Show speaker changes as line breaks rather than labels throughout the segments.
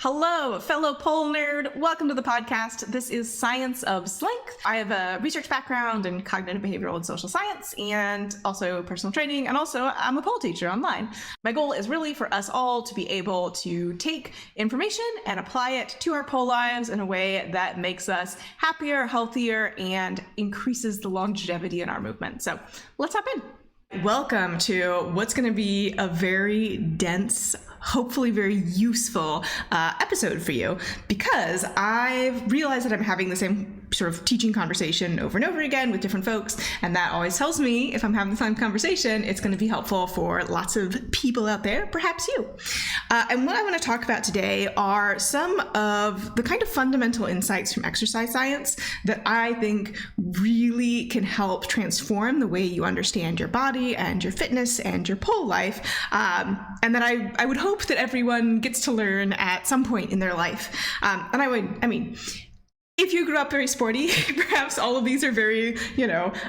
Hello, fellow pole nerd. Welcome to the podcast. This is Science of Slink. I have a research background in cognitive behavioral and social science and also personal training, and also I'm a pole teacher online. My goal is really for us all to be able to take information and apply it to our pole lives in a way that makes us happier, healthier, and increases the longevity in our movement. So let's hop in. Welcome to what's going to be a very dense, hopefully very useful episode for you, because I've realized that I'm having the same sort of teaching conversation over and over again with different folks, and that always tells me if I'm having the same conversation, it's going to be helpful for lots of people out there, perhaps you. And what I want to talk about today are some of the kind of fundamental insights from exercise science that I think really can help transform the way you understand your body and your fitness and your pole life, and that I would hope that everyone gets to learn at some point in their life. If you grew up very sporty, perhaps all of these are very,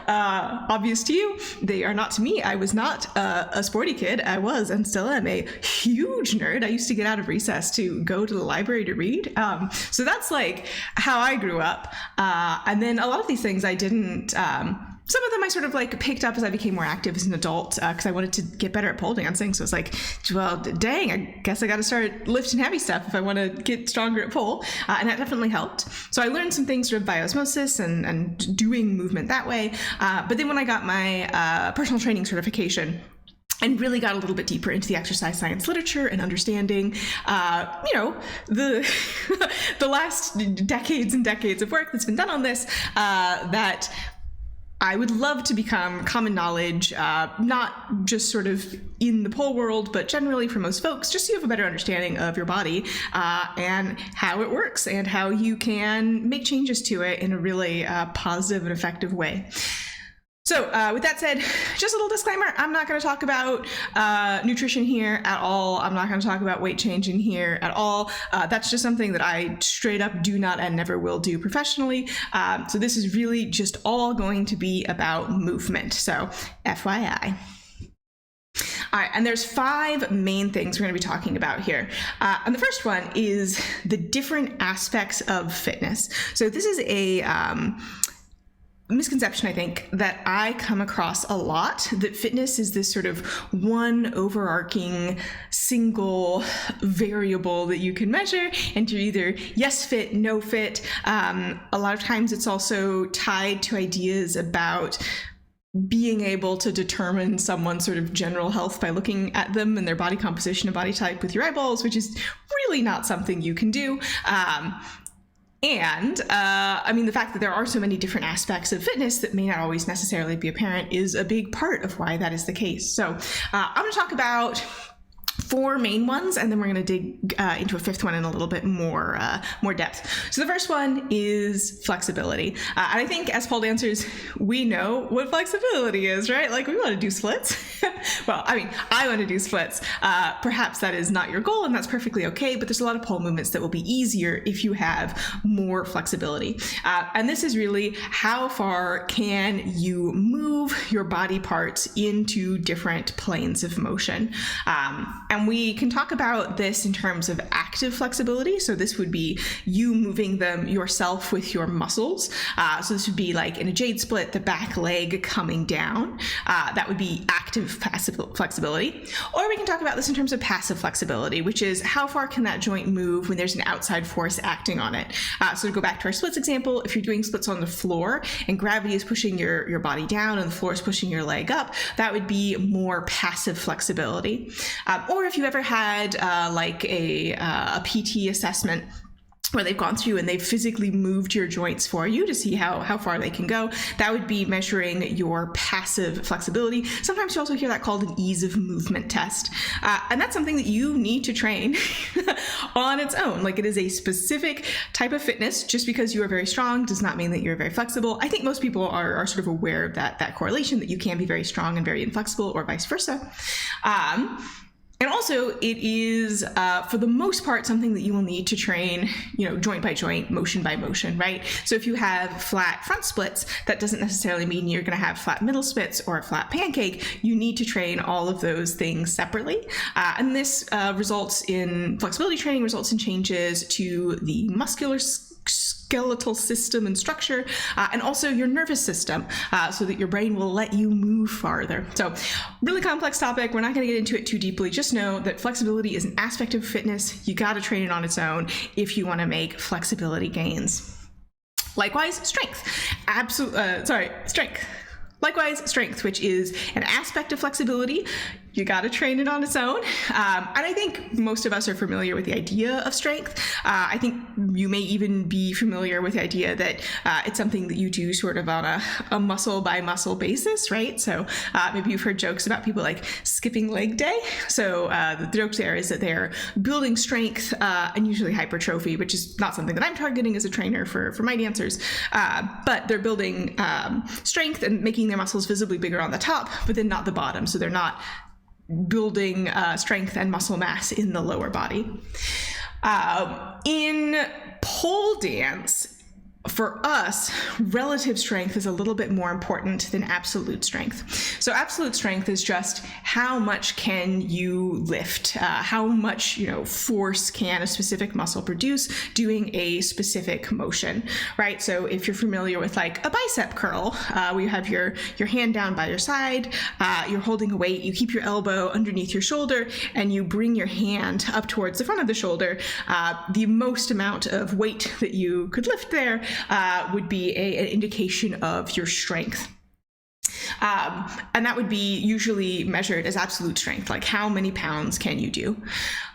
obvious to you. They are not to me. I was not a sporty kid. I was and still am a huge nerd. I used to get out of recess to go to the library to read. So that's like how I grew up. And then a lot of these things I didn't... Some of them I sort of like picked up as I became more active as an adult because I wanted to get better at pole dancing. So it's like, well, dang, I guess I got to start lifting heavy stuff if I want to get stronger at pole. And that definitely helped. So I learned some things sort of by osmosis and doing movement that way. But then when I got my personal training certification, and really got a little bit deeper into the exercise science literature and understanding, the last decades and decades of work that's been done on this, that I would love to become common knowledge, not just sort of in the pole world, but generally for most folks, just so you have a better understanding of your body and how it works and how you can make changes to it in a really positive and effective way. So with that said, just a little disclaimer, I'm not going to talk about nutrition here at all. I'm not going to talk about weight changing here at all. That's just something that I straight up do not and never will do professionally. So this is really just all going to be about movement. So FYI. All right, and there's 5 main things we're going to be talking about here. And the first one is the different aspects of fitness. So this is a misconception, I think, that I come across a lot, that fitness is this sort of one overarching single variable that you can measure, and you're either yes fit, no fit. A lot of times it's also tied to ideas about being able to determine someone's sort of general health by looking at them and their body composition and body type with your eyeballs, which is really not something you can do. The fact that there are so many different aspects of fitness that may not always necessarily be apparent is a big part of why that is the case. So I'm going to talk about 4 main ones, and then we're going to dig into a 5th one in a little bit more depth. So the first one is flexibility. And I think as pole dancers, we know what flexibility is, right? Like, we want to do splits. Well, I want to do splits. Perhaps that is not your goal, and that's perfectly okay, but there's a lot of pole movements that will be easier if you have more flexibility. And this is really how far can you move your body parts into different planes of motion. And we can talk about this in terms of active flexibility. So this would be you moving them yourself with your muscles. So this would be like in a jade split, the back leg coming down. That would be active passive flexibility. Or we can talk about this in terms of passive flexibility, which is how far can that joint move when there's an outside force acting on it. So to go back to our splits example, if you're doing splits on the floor and gravity is pushing your body down and the floor is pushing your leg up, that would be more passive flexibility. Or if you ever had a PT assessment where they've gone through and they've physically moved your joints for you to see how far they can go, that would be measuring your passive flexibility. Sometimes you also hear that called an ease of movement test. And that's something that you need to train on its own. Like, it is a specific type of fitness. Just because you are very strong does not mean that you're very flexible. I think most people are sort of aware of that correlation, that you can be very strong and very inflexible, or vice versa. And also, it is, for the most part, something that you will need to train, joint by joint, motion by motion, right? So if you have flat front splits, that doesn't necessarily mean you're going to have flat middle splits or a flat pancake. You need to train all of those things separately. And this results in flexibility training, results in changes to the muscular skeletal system and structure, and also your nervous system, so that your brain will let you move farther. So really complex topic. We're not going to get into it too deeply. Just know that flexibility is an aspect of fitness. You got to train it on its own if you want to make flexibility gains. Likewise, strength. Strength. Likewise, strength, which is an aspect of flexibility. You got to train it on its own. And I think most of us are familiar with the idea of strength. I think you may even be familiar with the idea that it's something that you do sort of on a muscle by muscle basis, right? So maybe you've heard jokes about people like skipping leg day. So the joke there is that they're building strength and usually hypertrophy, which is not something that I'm targeting as a trainer for my dancers. But they're building strength and making their muscles visibly bigger on the top, but then not the bottom. So they're not building strength and muscle mass in the lower body. In pole dance, for us, relative strength is a little bit more important than absolute strength. So absolute strength is just how much can you lift, how much force can a specific muscle produce doing a specific motion, right? So if you're familiar with like a bicep curl, where you have your hand down by your side, you're holding a weight, you keep your elbow underneath your shoulder, and you bring your hand up towards the front of the shoulder, the most amount of weight that you could lift there would be an indication of your strength. And that would be usually measured as absolute strength, like how many pounds can you do?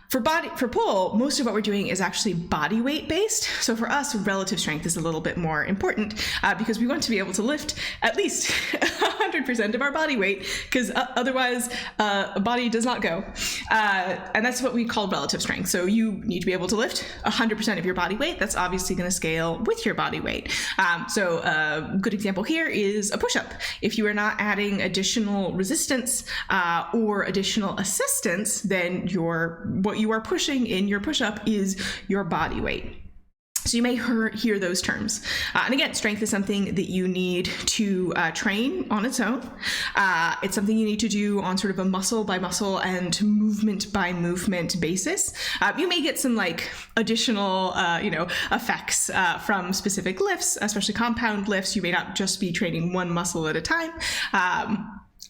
For pole, most of what we're doing is actually body weight based. So for us, relative strength is a little bit more important because we want to be able to lift at least 100% of our body weight, because otherwise a body does not go. And that's what we call relative strength. So you need to be able to lift 100% of your body weight. That's obviously going to scale with your body weight. So a good example here is a push-up. If you are not adding additional resistance or additional assistance, then what you are pushing in your push-up is your body weight. So you may hear those terms. And again, strength is something that you need to train on its own. It's something you need to do on sort of a muscle by muscle and movement by movement basis. You may get some like additional, effects from specific lifts, especially compound lifts. You may not just be training one muscle at a time.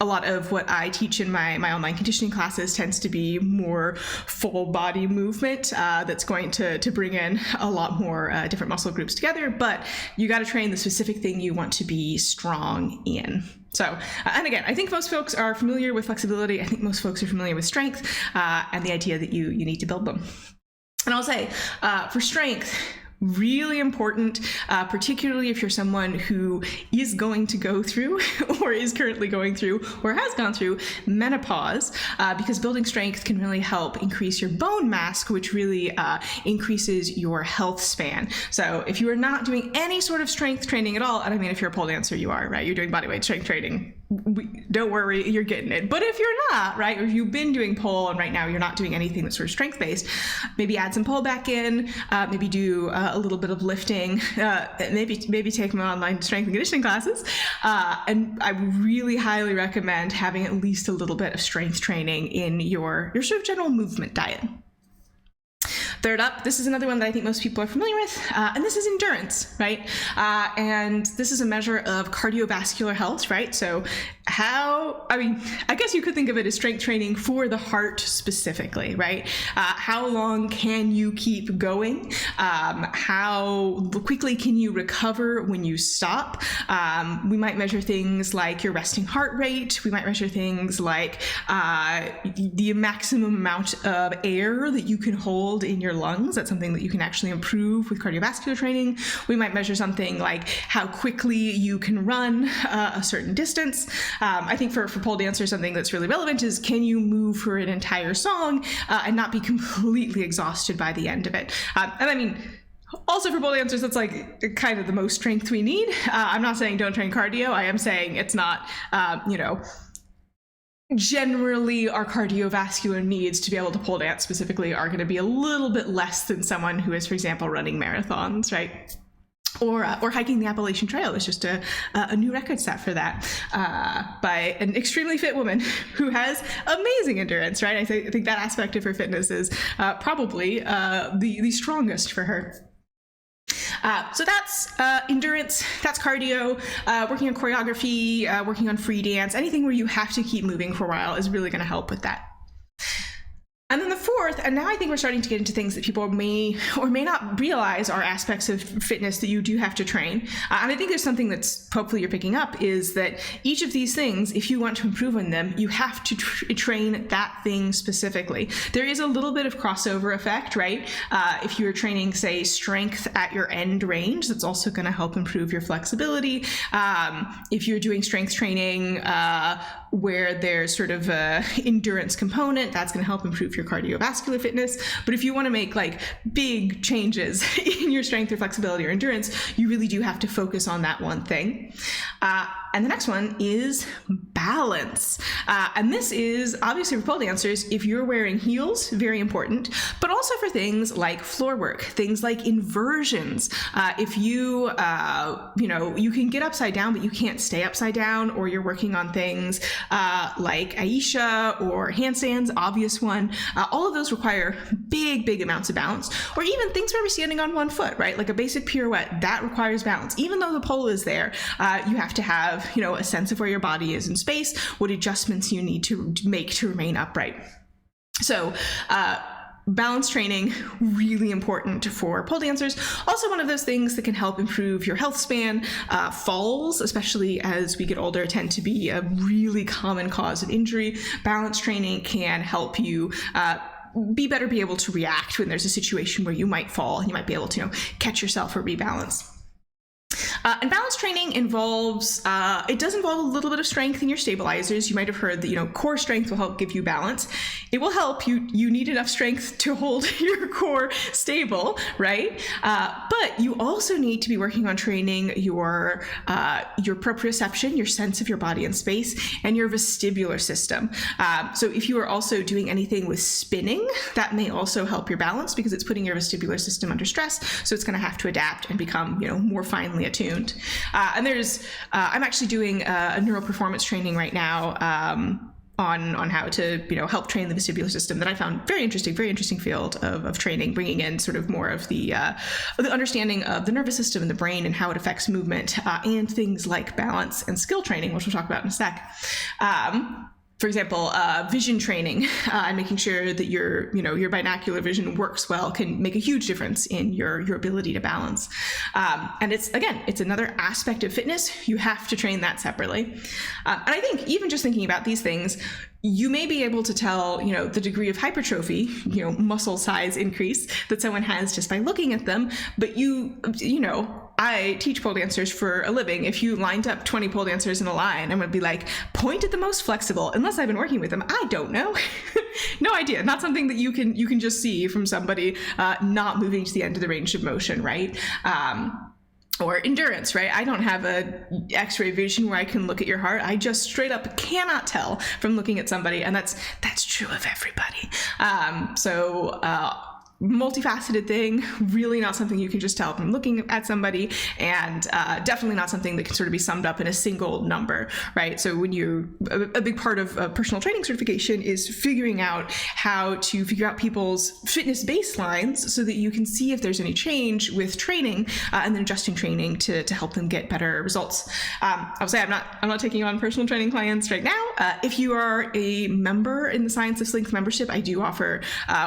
A lot of what I teach in my online conditioning classes tends to be more full body movement that's going to bring in a lot more different muscle groups together, but you got to train the specific thing you want to be strong in. So, and again, I think most folks are familiar with flexibility. I think most folks are familiar with strength and the idea that you need to build them. And I'll say for strength, really important, particularly if you're someone who is going to go through or is currently going through or has gone through menopause, because building strength can really help increase your bone mass, which really increases your health span. So if you are not doing any sort of strength training at all, and I mean, if you're a pole dancer, you are, right? You're doing bodyweight strength training. Don't worry, you're getting it. But if you're not, right, or if you've been doing pole and right now you're not doing anything that's sort of strength based, maybe add some pole back in, maybe do a little bit of lifting, maybe take my online strength and conditioning classes. And I really highly recommend having at least a little bit of strength training in your sort of general movement diet. Third up, this is another one that I think most people are familiar with, and this is endurance, right? And this is a measure of cardiovascular health, right? So I guess you could think of it as strength training for the heart specifically, right? How long can you keep going? How quickly can you recover when you stop? We might measure things like your resting heart rate. We might measure things like the maximum amount of air that you can hold in your lungs. That's something that you can actually improve with cardiovascular training. We might measure something like how quickly you can run a certain distance. I think for pole dancers, something that's really relevant is, can you move for an entire song and not be completely exhausted by the end of it? And I mean, also for pole dancers, that's like kind of the most strength we need. I'm not saying don't train cardio. I am saying it's not, generally our cardiovascular needs to be able to pole dance specifically are going to be a little bit less than someone who is, for example, running marathons, right? Or hiking the Appalachian Trail is just a new record set for that by an extremely fit woman who has amazing endurance, right? I think that aspect of her fitness is probably the strongest for her. So that's endurance, that's cardio, working on choreography, working on free dance, anything where you have to keep moving for a while is really going to help with that. And then the fourth, and now I think we're starting to get into things that people may or may not realize are aspects of fitness that you do have to train. And I think there's something that's hopefully you're picking up is that each of these things, if you want to improve on them, you have to train that thing specifically. There is a little bit of crossover effect, right? If you're training, say, strength at your end range, that's also going to help improve your flexibility. If you're doing strength training where there's sort of a endurance component, that's going to help improve your cardiovascular fitness. But if you want to make like big changes in your strength or flexibility or endurance, you really do have to focus on that one thing. And the next one is balance. And this is obviously for pole dancers, if you're wearing heels, very important, but also for things like floor work, things like inversions. If you, you can get upside down, but you can't stay upside down, or you're working on things like Aisha or handstands, obvious one. All of those require big amounts of balance, or even things where we're standing on one foot, right? Like a basic pirouette, that requires balance. Even though the pole is there, you have to have, a sense of where your body is in space, what adjustments you need to make to remain upright. So, balance training, really important for pole dancers. Also one of those things that can help improve your health span. Falls, especially as we get older, tend to be a really common cause of injury. Balance training can help you be able to react when there's a situation where you might fall, and you might be able to catch yourself or rebalance. And balance training involves, it does involve a little bit of strength in your stabilizers. You might have heard that, core strength will help give you balance. It will help you. You need enough strength to hold your core stable, right? But you also need to be working on training your proprioception, your sense of your body in space, and your vestibular system. So if you are also doing anything with spinning, that may also help your balance because it's putting your vestibular system under stress. So it's going to have to adapt and become, more finely attuned. And there's, I'm actually doing a neural performance training right now on how to, help train the vestibular system that I found very interesting field of training, bringing in sort of more of the understanding of the nervous system and the brain and how it affects movement, and things like balance and skill training, which we'll talk about in a sec. For example, vision training and making sure that your binocular vision works well can make a huge difference in your ability to balance. And it's another aspect of fitness. You have to train that separately. And I think even just thinking about these things, you may be able to tell, the degree of hypertrophy, muscle size increase that someone has just by looking at them. But I teach pole dancers for a living. If you lined up 20 pole dancers in a line, I'm going to be like, point at the most flexible. Unless I've been working with them, I don't know. No idea. Not something that you can just see from somebody not moving to the end of the range of motion, right? Or endurance, right? I don't have a X-ray vision where I can look at your heart. I just straight up cannot tell from looking at somebody, and that's true of everybody. Multifaceted thing, really not something you can just tell from looking at somebody, and definitely not something that can sort of be summed up in a single number, right? So when a big part of personal training certification is figuring out how to figure out people's fitness baselines so that you can see if there's any change with training, and then adjusting training to help them get better results. I'll say I'm not taking on personal training clients right now. If you are a member in the Science of Slink membership, I do offer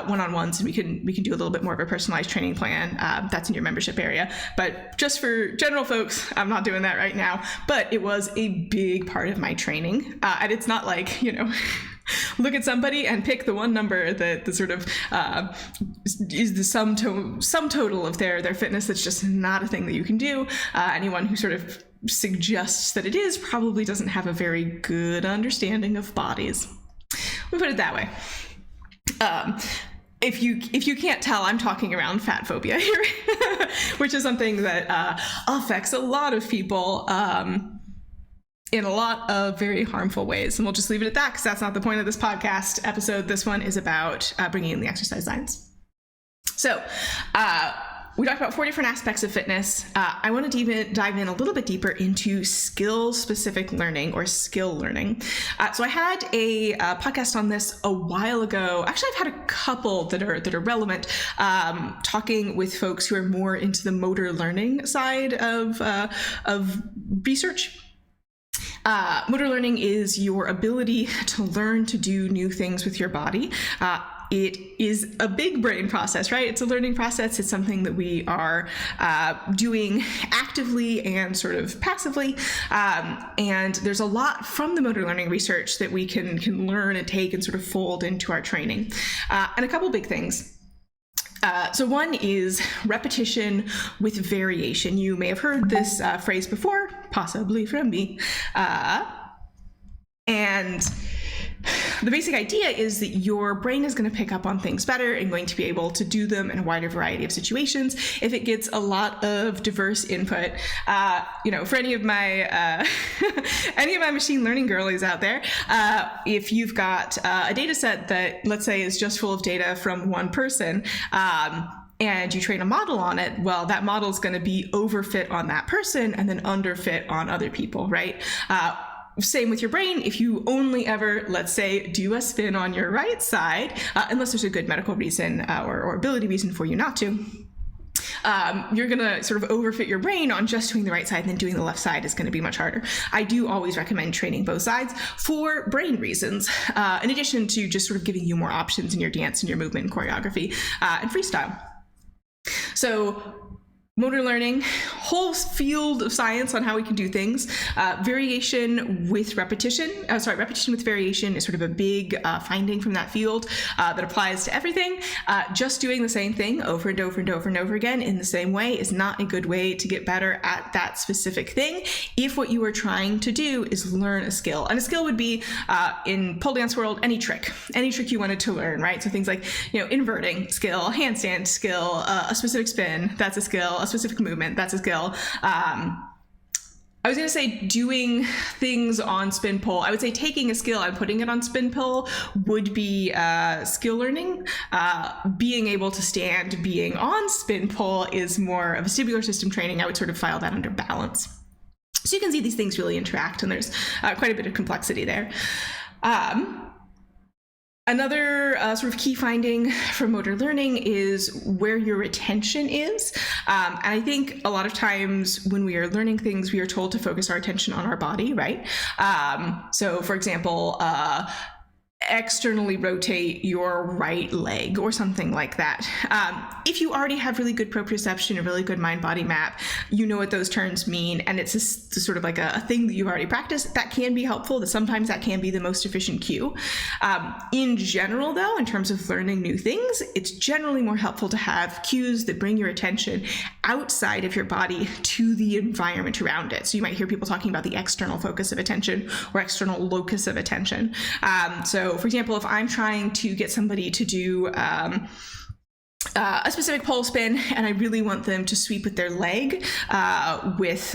one-on-ones, and we can do a little bit more of a personalized training plan that's in your membership area. But just for general folks, I'm not doing that right now. But it was a big part of my training. And it's not like, look at somebody and pick the one number that the sort of is the sum total of their fitness. That's just not a thing that you can do. Anyone who sort of suggests that it is probably doesn't have a very good understanding of bodies. We put it that way. If you can't tell, I'm talking around fat phobia here, which is something that affects a lot of people. in a lot of very harmful ways. And we'll just leave it at that because that's not the point of this podcast episode. This one is about bringing in the exercise science. So we talked about 4 different aspects of fitness. I want to dive in a little bit deeper into skill-specific learning or skill learning. So I had a podcast on this a while ago. Actually, I've had a couple that are relevant, talking with folks who are more into the motor learning side of research. Motor learning is your ability to learn to do new things with your body. It is a big brain process, right? It's a learning process. It's something that we are doing actively and sort of passively. And there's a lot from the motor learning research that we can learn and take and sort of fold into our training. And a couple big things. So one is repetition with variation. You may have heard this phrase before, possibly from me. And the basic idea is that your brain is going to pick up on things better and going to be able to do them in a wider variety of situations if it gets a lot of diverse input. For any of my machine learning girlies out there, if you've got a data set that, let's say, is just full of data from one person, and you train a model on it, well, that model is going to be overfit on that person and then underfit on other people, right? Same with your brain. If you only ever, let's say, do a spin on your right side, unless there's a good medical reason or ability reason for you not to, you're going to sort of overfit your brain on just doing the right side, and then doing the left side is going to be much harder. I do always recommend training both sides for brain reasons, in addition to just sort of giving you more options in your dance and your movement and choreography and freestyle. So motor learning, whole field of science on how we can do things. Repetition with variation is sort of a big finding from that field that applies to everything. Just doing the same thing over and over and over and over again in the same way is not a good way to get better at that specific thing if what you are trying to do is learn a skill. And a skill would be, in pole dance world, any trick you wanted to learn, right? So things like, inverting skill, handstand skill, a specific spin, that's a skill, a specific movement, that's a skill. I was going to say doing things on spin pole. I would say taking a skill and putting it on spin pole would be skill learning. Being able to stand being on spin pole is more of a vestibular system training. I would sort of file that under balance. So you can see these things really interact, and there's quite a bit of complexity there. Another sort of key finding from motor learning is where your attention is. And I think a lot of times when we are learning things, we are told to focus our attention on our body, right? So for example, externally rotate your right leg or something like that. If you already have really good proprioception, a really good mind-body map, you know what those terms mean, and it's just sort of like a thing that you've already practiced, that can be helpful. That sometimes that can be the most efficient cue. In general, though, in terms of learning new things, it's generally more helpful to have cues that bring your attention outside of your body to the environment around it. So you might hear people talking about the external focus of attention or external locus of attention. So for example, if I'm trying to get somebody to do a specific pole spin, and I really want them to sweep with their leg with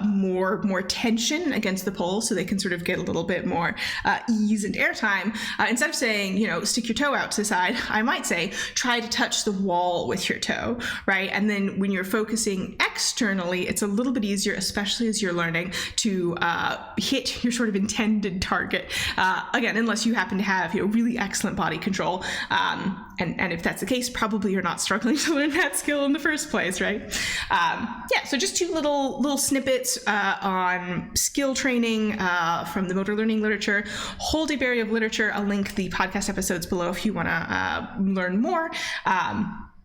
more tension against the pole, so they can sort of get a little bit more ease and airtime. Instead of saying, stick your toe out to the side, I might say, try to touch the wall with your toe, right? And then when you're focusing externally, it's a little bit easier, especially as you're learning, to hit your sort of intended target. Again, unless you happen to have really excellent body control. And if that's the case, probably you're not struggling to learn that skill in the first place, right? So just two little snippets on skill training from the motor learning literature. Whole deep area of literature. I'll link the podcast episodes below if you want to learn more.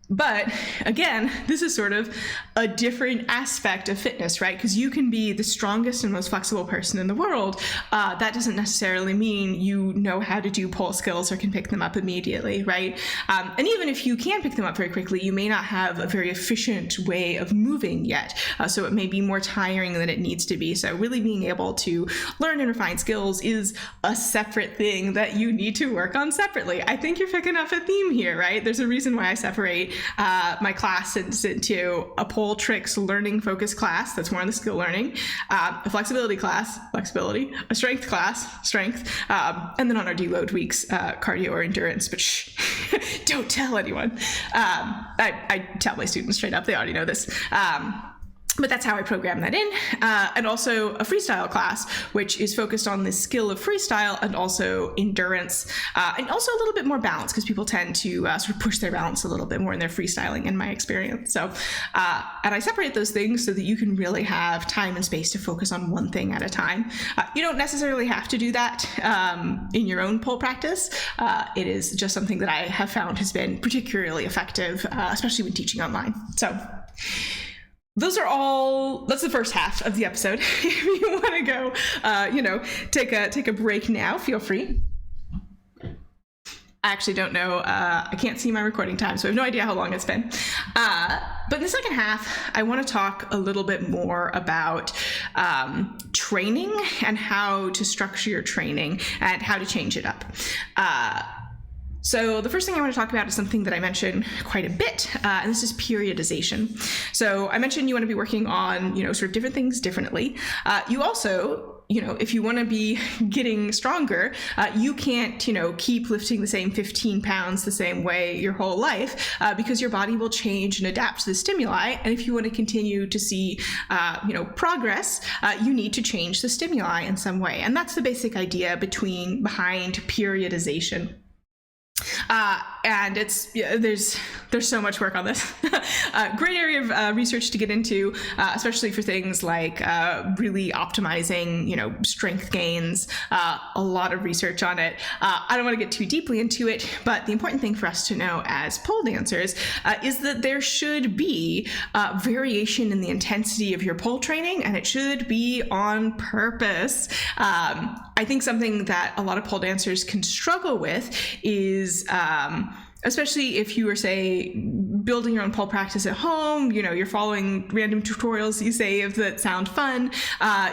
But again, this is sort of a different aspect of fitness, right? Because you can be the strongest and most flexible person in the world. That doesn't necessarily mean you know how to do pole skills or can pick them up immediately, right? And even if you can pick them up very quickly, you may not have a very efficient way of moving yet. So it may be more tiring than it needs to be. So really being able to learn and refine skills is a separate thing that you need to work on separately. I think you're picking up a theme here, right? There's a reason why I separate my class into a pole tricks learning focus class that's more on the skill learning, a flexibility class, flexibility, a strength class, strength, and then on our deload weeks, cardio or endurance, but shh, don't tell anyone. I tell my students straight up, they already know this. But that's how I program that in. And also a freestyle class, which is focused on the skill of freestyle and also endurance, and also a little bit more balance, because people tend to sort of push their balance a little bit more in their freestyling, in my experience. So, and I separate those things so that you can really have time and space to focus on one thing at a time. You don't necessarily have to do that in your own pole practice. It is just something that I have found has been particularly effective, especially when teaching online. So, that's the first half of the episode. If you want to go, take a break now, feel free. I actually don't know. I can't see my recording time, so I have no idea how long it's been. But in the second half, I want to talk a little bit more about training and how to structure your training and how to change it up. So the first thing I want to talk about is something that I mentioned quite a bit, and this is periodization. So I mentioned you want to be working on, sort of different things differently. You also, if you want to be getting stronger, you can't, keep lifting the same 15 pounds the same way your whole life, because your body will change and adapt to the stimuli. And if you want to continue to see, progress, you need to change the stimuli in some way. And that's the basic idea behind periodization. And there's so much work on this. Great area of research to get into, especially for things like really optimizing, strength gains. A lot of research on it. I don't want to get too deeply into it, but the important thing for us to know as pole dancers is that there should be variation in the intensity of your pole training, and it should be on purpose. I think something that a lot of pole dancers can struggle with is especially if you are, say, building your own pole practice at home, you're following random tutorials you save that sound fun.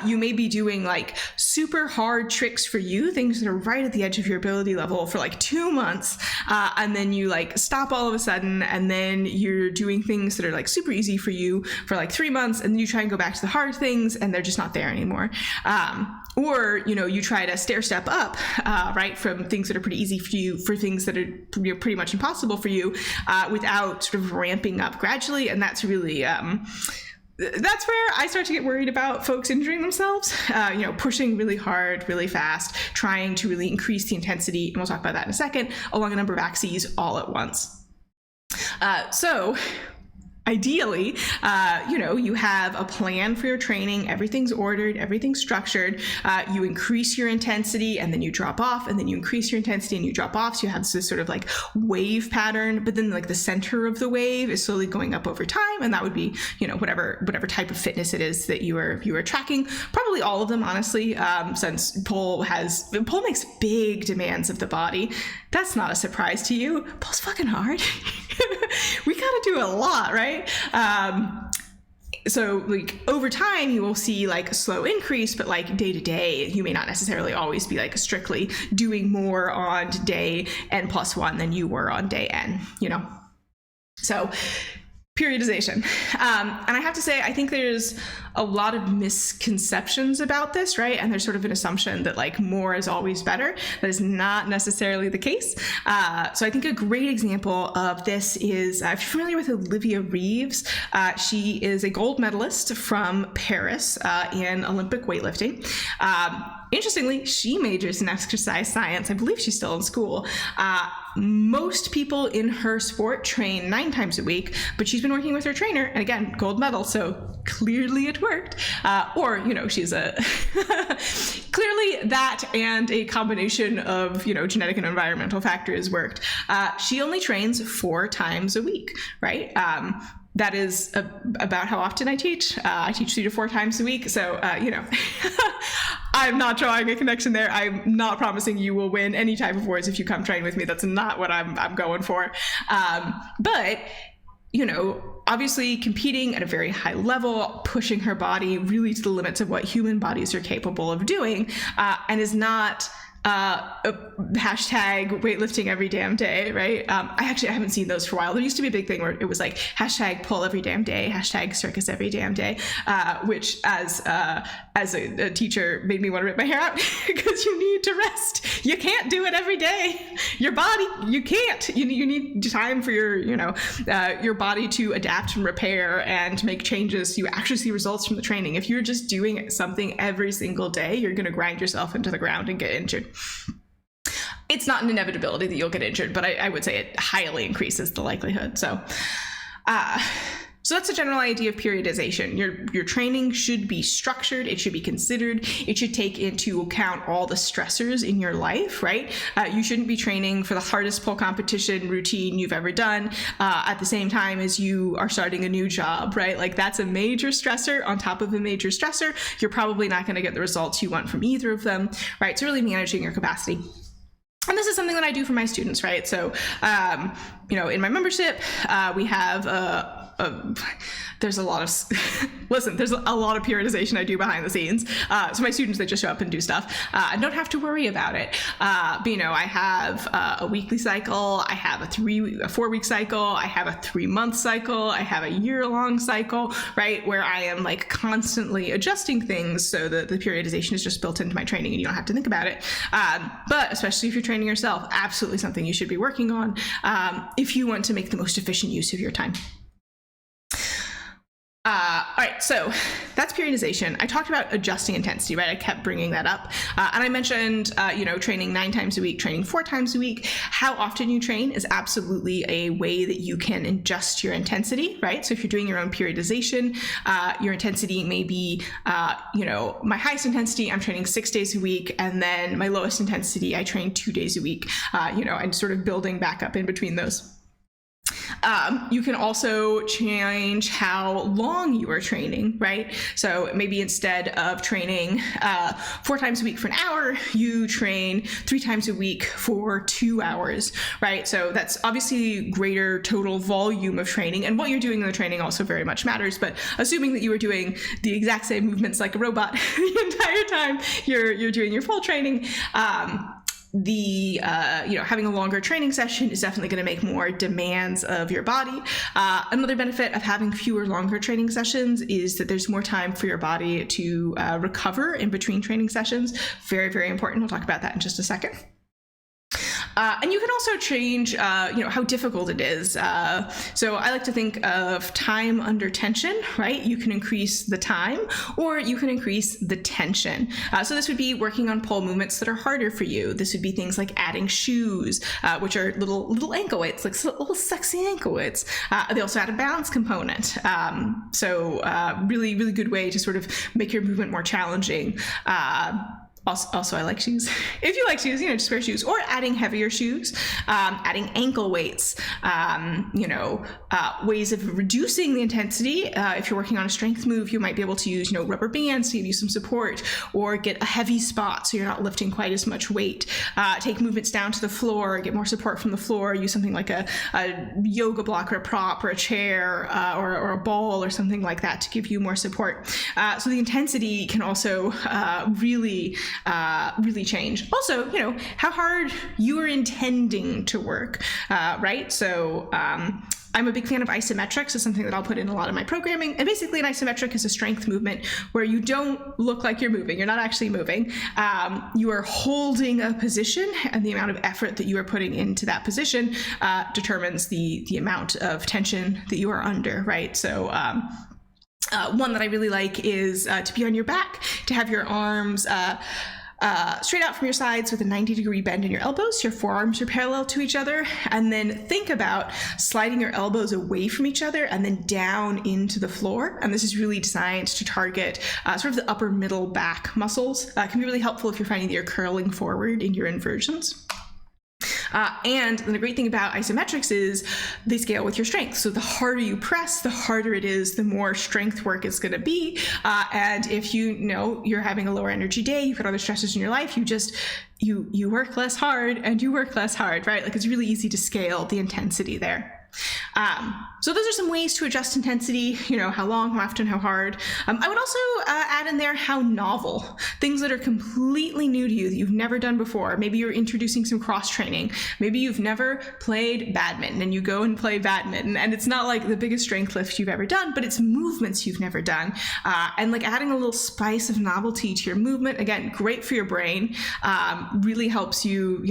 You may be doing like super hard tricks for you, things that are right at the edge of your ability level for like 2 months. And then you like stop all of a sudden, and then you're doing things that are like super easy for you for like 3 months. And then you try and go back to the hard things and they're just not there anymore. Or, you try to stair step up, right, from things that are pretty easy for you for things that are pretty much impossible for you, without sort of ramping up gradually. And that's really, that's where I start to get worried about folks injuring themselves, pushing really hard, really fast, trying to really increase the intensity, and we'll talk about that in a second, along a number of axes all at once. So ideally, you have a plan for your training, everything's ordered, everything's structured, you increase your intensity and then you drop off, and then you increase your intensity and you drop off. So you have this sort of like wave pattern, but then like the center of the wave is slowly going up over time. And that would be, whatever type of fitness it is that you are tracking, probably all of them, honestly, since pole makes big demands of the body. That's not a surprise to you. Pole's fucking hard. We gotta do a lot, right? So like over time you will see like a slow increase, but like day to day you may not necessarily always be like strictly doing more on day n+1 than you were on day n, So periodization. And I have to say, I think there's a lot of misconceptions about this, right? And there's sort of an assumption that like more is always better. That is not necessarily the case. So I think a great example of this is, if you're familiar with Olivia Reeves, she is a gold medalist from Paris in Olympic weightlifting. Interestingly, she majors in exercise science. I believe she's still in school. Most people in her sport train 9 times a week, but she's been working with her trainer, and again, gold medal, so clearly it worked. She's a clearly that and a combination of genetic and environmental factors worked. She only trains 4 times a week, right? That is about how often I teach. I teach 3 to 4 times a week. So, I'm not drawing a connection there. I'm not promising you will win any type of awards if you come train with me. That's not what I'm going for. But, obviously competing at a very high level, pushing her body really to the limits of what human bodies are capable of doing, and is not hashtag weightlifting every damn day, right? I haven't seen those for a while. There used to be a big thing where it was like hashtag pull every damn day, hashtag circus every damn day, which as a teacher made me want to rip my hair out because you need to rest. You can't do it every day. Your body, you can't. You need time for your body to adapt and repair and make changes so you actually see results from the training. If you're just doing something every single day, you're going to grind yourself into the ground and get injured. It's not an inevitability that you'll get injured, but I would say it highly increases the likelihood. So that's a general idea of periodization. Your training should be structured. It should be considered. It should take into account all the stressors in your life, right? You shouldn't be training for the hardest pull competition routine you've ever done at the same time as you are starting a new job, right? Like that's a major stressor on top of a major stressor. You're probably not going to get the results you want from either of them, right? So really managing your capacity. And this is something that I do for my students, right? So, in my membership, we have there's a lot of periodization I do behind the scenes. So my students, they just show up and do stuff. I don't have to worry about it. But I have a weekly cycle. I have a 4-week cycle. I have a 3-month cycle. I have a year-long cycle, right? Where I am like constantly adjusting things so that the periodization is just built into my training and you don't have to think about it. But especially if you're training yourself, absolutely something you should be working on if you want to make the most efficient use of your time. All right, so that's periodization. I talked about adjusting intensity, right? I kept bringing that up. And I mentioned, training 9 times a week, training 4 times a week. How often you train is absolutely a way that you can adjust your intensity, right? So if you're doing your own periodization, your intensity may be, my highest intensity, I'm training 6 days a week. And then my lowest intensity, I train 2 days a week, and sort of building back up in between those. You can also change how long you are training, right? So maybe instead of training 4 times a week for an hour, you train 3 times a week for 2 hours, right? So that's obviously greater total volume of training, and what you're doing in the training also very much matters. But assuming that you are doing the exact same movements like a robot the entire time you're doing your full training, having a longer training session is definitely going to make more demands of your body. Another benefit of having fewer longer training sessions is that there's more time for your body to recover in between training sessions. Very, very important. We'll talk about that in just a second. And you can also change, how difficult it is. So I like to think of time under tension, right? You can increase the time or you can increase the tension. So this would be working on pull movements that are harder for you. This would be things like adding shoes, which are little ankle weights, like little sexy ankle weights. They also add a balance component. Really, really good way to sort of make your movement more challenging. Also, I like shoes. If you like shoes, just wear shoes, or adding heavier shoes, adding ankle weights, ways of reducing the intensity. If you're working on a strength move, you might be able to use, rubber bands to give you some support, or get a heavy spot so you're not lifting quite as much weight. Take movements down to the floor, get more support from the floor, use something like a yoga block or a prop or a chair or a ball or something like that to give you more support. So the intensity can also really change. Also, how hard you are intending to work, right? So I'm a big fan of isometrics. It's something that I'll put in a lot of my programming. And basically an isometric is a strength movement where you don't look like you're moving. You're not actually moving. You are holding a position, and the amount of effort that you are putting into that position determines the amount of tension that you are under, right? So one that I really like is to be on your back, to have your arms straight out from your sides with a 90-degree bend in your elbows. Your forearms are parallel to each other, and then think about sliding your elbows away from each other and then down into the floor. And this is really designed to target sort of the upper middle back muscles. Can be really helpful if you're finding that you're curling forward in your inversions. And then the great thing about isometrics is they scale with your strength. So the harder you press, the harder it is, the more strength work it's going to be. And if you're having a lower energy day, you've got other stresses in your life, you work less hard and you work less hard, right? Like it's really easy to scale the intensity there. So those are some ways to adjust intensity, how long, how often, how hard. I would also add in there how novel, things that are completely new to you that you've never done before. Maybe you're introducing some cross training. Maybe you've never played badminton and you go and play badminton, and it's not like the biggest strength lift you've ever done, but it's movements you've never done. And like adding a little spice of novelty to your movement, again, great for your brain, really helps you,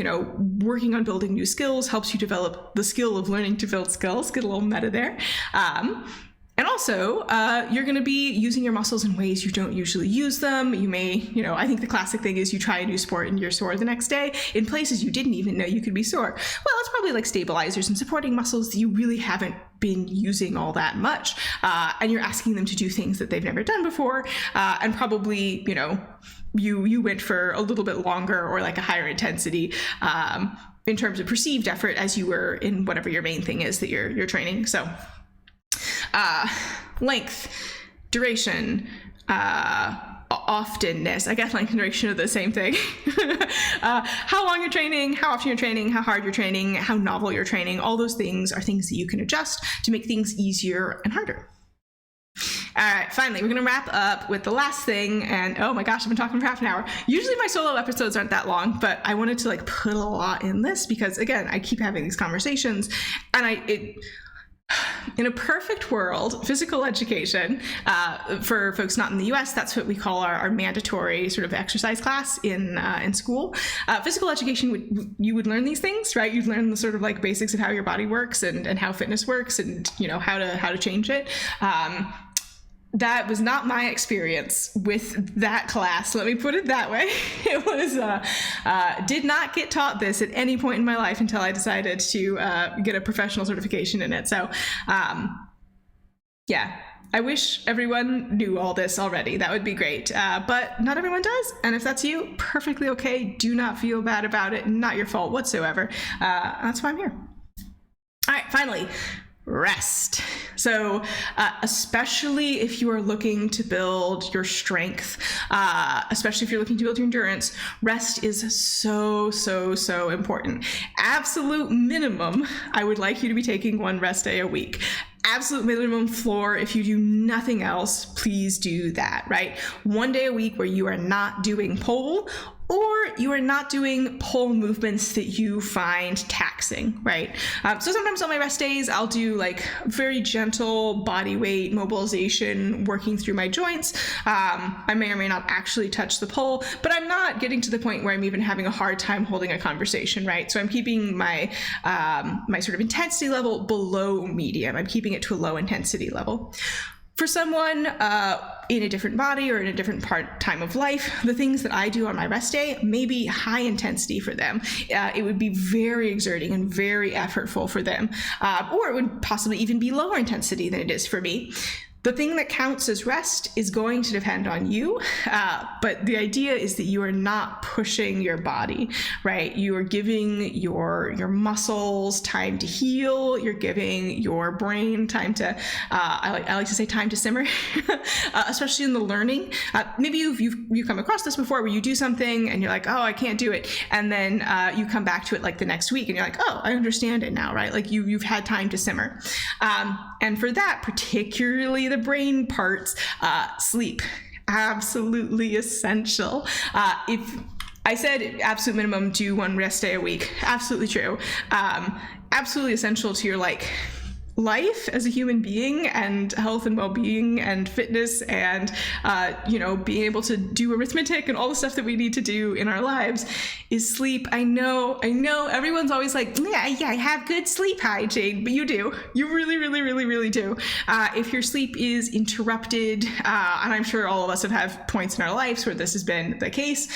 working on building new skills, helps you develop the skill of learning to build skills. Get a little meta there. And also, you're going to be using your muscles in ways you don't usually use them. You may, I think the classic thing is you try a new sport and you're sore the next day in places you didn't even know you could be sore. Well, it's probably like stabilizers and supporting muscles that you really haven't been using all that much. And you're asking them to do things that they've never done before. And probably, you went for a little bit longer or like a higher intensity in terms of perceived effort as you were in whatever your main thing is that you're training. So length, duration, oftenness. I guess length and duration are the same thing. How long you're training, how often you're training, how hard you're training, how novel you're training. All those things are things that you can adjust to make things easier and harder. All right, finally, we're going to wrap up with the last thing. And oh my gosh, I've been talking for half an hour. Usually my solo episodes aren't that long, but I wanted to like put a lot in this because, again, I keep having these conversations, and in a perfect world, physical education, for folks not in the US, that's what we call our mandatory sort of exercise class in school. Physical education, you would learn these things, right? You'd learn the sort of like basics of how your body works and how fitness works and, how to change it. That was not my experience with that class. Let me put it that way. It was, did not get taught this at any point in my life until I decided to get a professional certification in it. So, yeah, I wish everyone knew all this already. That would be great. But not everyone does. And if that's you, perfectly okay. Do not feel bad about it. Not your fault whatsoever. That's why I'm here. All right, finally. Rest. So especially if you are looking to build your strength, especially if you're looking to build your endurance, rest is so, so, so important. Absolute minimum, I would like you to be taking 1 rest day a week. Absolute minimum floor, if you do nothing else, please do that, right? 1 day a week where you are not doing pole or you are not doing pole movements that you find taxing, right? So sometimes on my rest days, I'll do like very gentle body weight mobilization, working through my joints. I may or may not actually touch the pole, but I'm not getting to the point where I'm even having a hard time holding a conversation, right? So I'm keeping my my sort of intensity level below medium. I'm keeping it to a low intensity level. For someone in a different body or in a different time of life, the things that I do on my rest day may be high intensity for them. It would be very exerting and very effortful for them, or it would possibly even be lower intensity than it is for me. The thing that counts as rest is going to depend on you, but the idea is that you are not pushing your body, right? You are giving your muscles time to heal. You're giving your brain time to, I like to say time to simmer, especially in the learning. Maybe you've come across this before where you do something and you're like, oh, I can't do it. And then you come back to it like the next week and you're like, oh, I understand it now, right? Like you've had time to simmer. And for that, particularly the brain parts, sleep, absolutely essential. If I said absolute minimum, do 1 rest day a week, absolutely true. Absolutely essential to your life as a human being and health and well-being and fitness and being able to do arithmetic and all the stuff that we need to do in our lives is sleep. I know everyone's always like, yeah, I have good sleep hygiene, but you do. You really, really, really, really do. If your sleep is interrupted, and I'm sure all of us have had points in our lives where this has been the case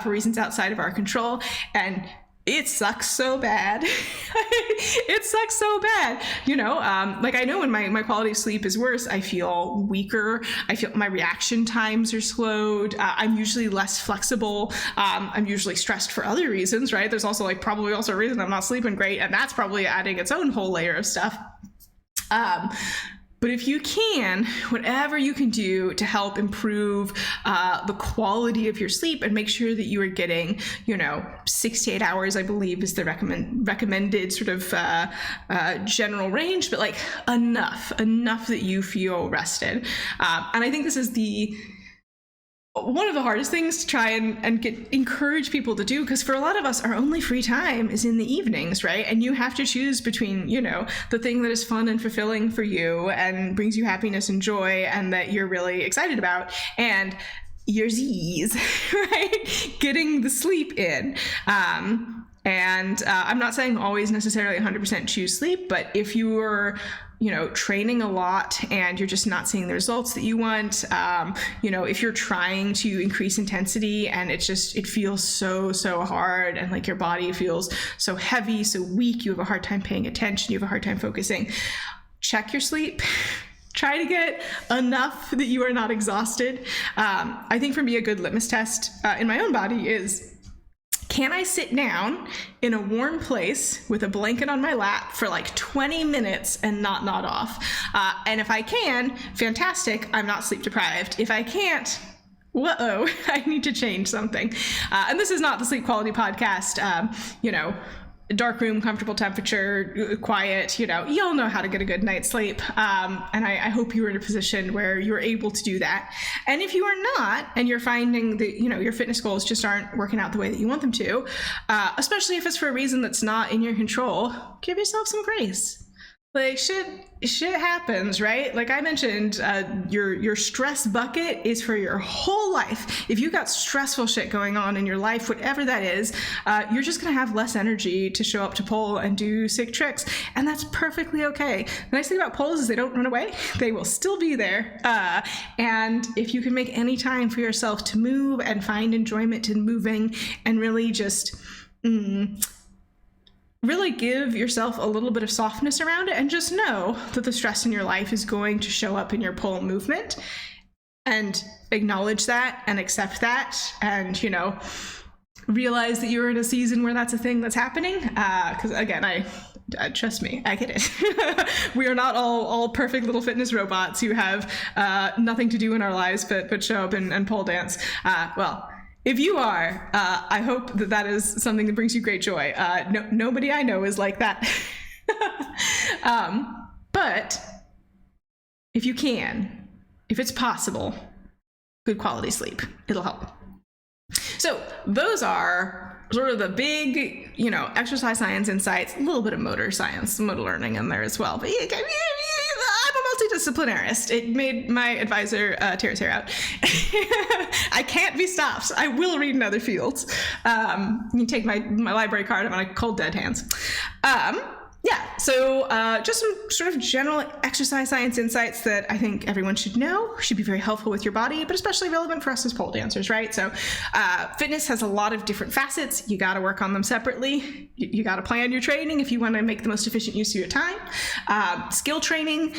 for reasons outside of our control, and it sucks so bad. It sucks so bad. I know when my quality of sleep is worse, I feel weaker. I feel my reaction times are slowed. I'm usually less flexible. I'm usually stressed for other reasons, right? There's also probably also a reason I'm not sleeping great, and that's probably adding its own whole layer of stuff. But if you can, whatever you can do to help improve the quality of your sleep and make sure that you are getting, 6 to 8 hours, I believe is the recommended sort of general range, but like enough that you feel rested. And I think this is one of the hardest things to try and encourage people to do, because for a lot of us, our only free time is in the evenings, right? And you have to choose between, the thing that is fun and fulfilling for you and brings you happiness and joy and that you're really excited about, and your Z's, right? Getting the sleep in. And I'm not saying always necessarily 100% choose sleep, but if you're training a lot and you're just not seeing the results that you want, if you're trying to increase intensity and it feels so hard and like your body feels so heavy, so weak, you have a hard time paying attention, you have a hard time focusing, check your sleep. Try to get enough that you are not exhausted. I think for me, a good litmus test in my own body is, can I sit down in a warm place with a blanket on my lap for like 20 minutes and not nod off? And if I can, fantastic, I'm not sleep deprived. If I can't, whoa, I need to change something. And this is not the Sleep Quality Podcast, dark room, comfortable temperature, quiet, you'll know how to get a good night's sleep. And I hope you're in a position where you're able to do that. And if you are not, and you're finding that, your fitness goals just aren't working out the way that you want them to, especially if it's for a reason that's not in your control, give yourself some grace. Like shit happens, right? Like I mentioned, your stress bucket is for your whole life. If you got stressful shit going on in your life, whatever that is, you're just gonna have less energy to show up to pole and do sick tricks, and that's perfectly okay. The nice thing about poles is they don't run away; they will still be there. And if you can make any time for yourself to move and find enjoyment in moving, and really just really give yourself a little bit of softness around it, and just know that the stress in your life is going to show up in your pole movement, and acknowledge that and accept that, and realize that you're in a season where that's a thing that's happening, because again, trust me, I get it. We are not all perfect little fitness robots who have nothing to do in our lives but show up and pole dance. Well, if you are, I hope that is something that brings you great joy. Nobody I know is like that. But if you can, if it's possible, good quality sleep, it'll help. So those are sort of the big, exercise science insights, a little bit of motor science, motor learning in there as well. But I'm a multidisciplinarist. It made my advisor tear his hair out. I can't be stopped. I will read in other fields. You can take my library card. I'm on a cold dead hands. So just some sort of general exercise science insights that I think everyone should know, should be very helpful with your body, but especially relevant for us as pole dancers, right? So fitness has a lot of different facets. You got to work on them separately. You got to plan your training if you want to make the most efficient use of your time. Skill training,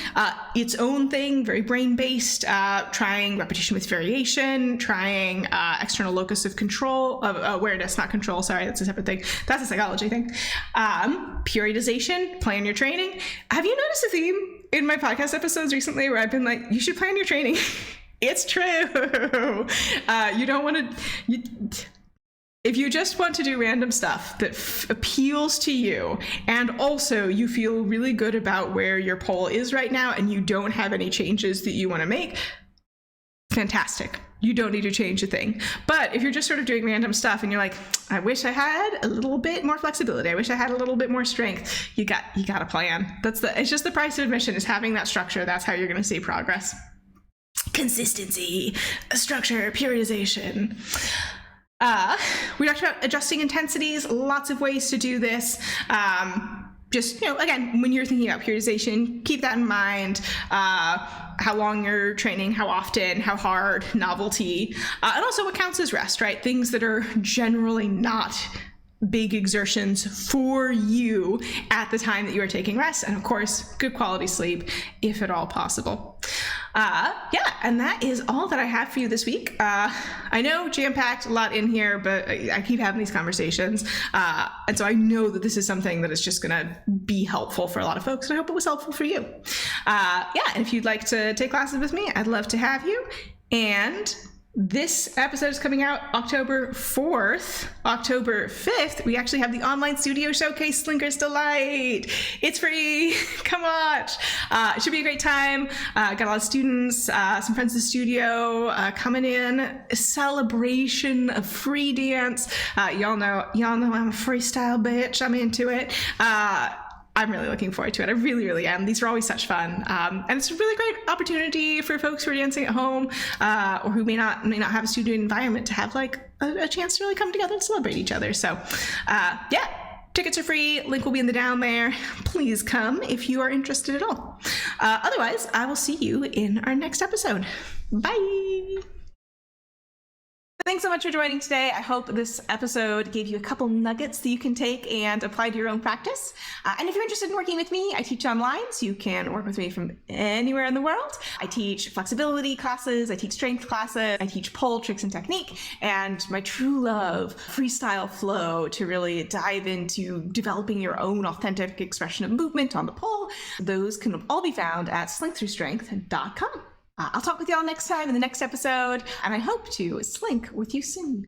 its own thing, very brain-based, trying repetition with variation, trying external locus of control, of awareness, not control, sorry, that's a separate thing. That's a psychology thing. Periodization, plan your training. Have you noticed a theme in my podcast episodes recently where I've been like, you should plan your training? It's true. You don't want to... If you just want to do random stuff that appeals to you, and also you feel really good about where your pole is right now and you don't have any changes that you want to make, fantastic. You don't need to change a thing. But if you're just sort of doing random stuff and you're like, I wish I had a little bit more flexibility, I wish I had a little bit more strength, you got a plan. It's just the price of admission is having that structure. That's how you're going to see progress. Consistency, structure, periodization. We talked about adjusting intensities, lots of ways to do this. Just, again, when you're thinking about periodization, keep that in mind. How long you're training, how often, how hard, novelty, and also what counts as rest, right? Things that are generally not big exertions for you at the time that you are taking rest. And of course, good quality sleep, if at all possible. Yeah, and that is all that I have for you this week. I know jam-packed, a lot in here, but I keep having these conversations. And so I know that this is something that is just going to be helpful for a lot of folks, and I hope it was helpful for you. Yeah, and if you'd like to take classes with me, I'd love to have you. And this episode is coming out October 4th. October 5th, we actually have the online studio showcase, Slinker's Delight. It's free. Come watch. It should be a great time. Got a lot of students, some friends in the studio coming in. A celebration of free dance. Y'all know I'm a freestyle bitch. I'm into it. I'm really looking forward to it. I really, really am. These are always such fun. And it's a really great opportunity for folks who are dancing at home or who may not have a studio environment to have like a chance to really come together and celebrate each other. So yeah, tickets are free. Link will be in the down there. Please come if you are interested at all. Otherwise, I will see you in our next episode. Bye. Thanks so much for joining today. I hope this episode gave you a couple nuggets that you can take and apply to your own practice. And if you're interested in working with me, I teach online, so you can work with me from anywhere in the world. I teach flexibility classes, I teach strength classes, I teach pole tricks and technique, and my true love, freestyle flow, to really dive into developing your own authentic expression of movement on the pole. Those can all be found at slinkthroughstrength.com. I'll talk with y'all next time in the next episode, and I hope to slink with you soon.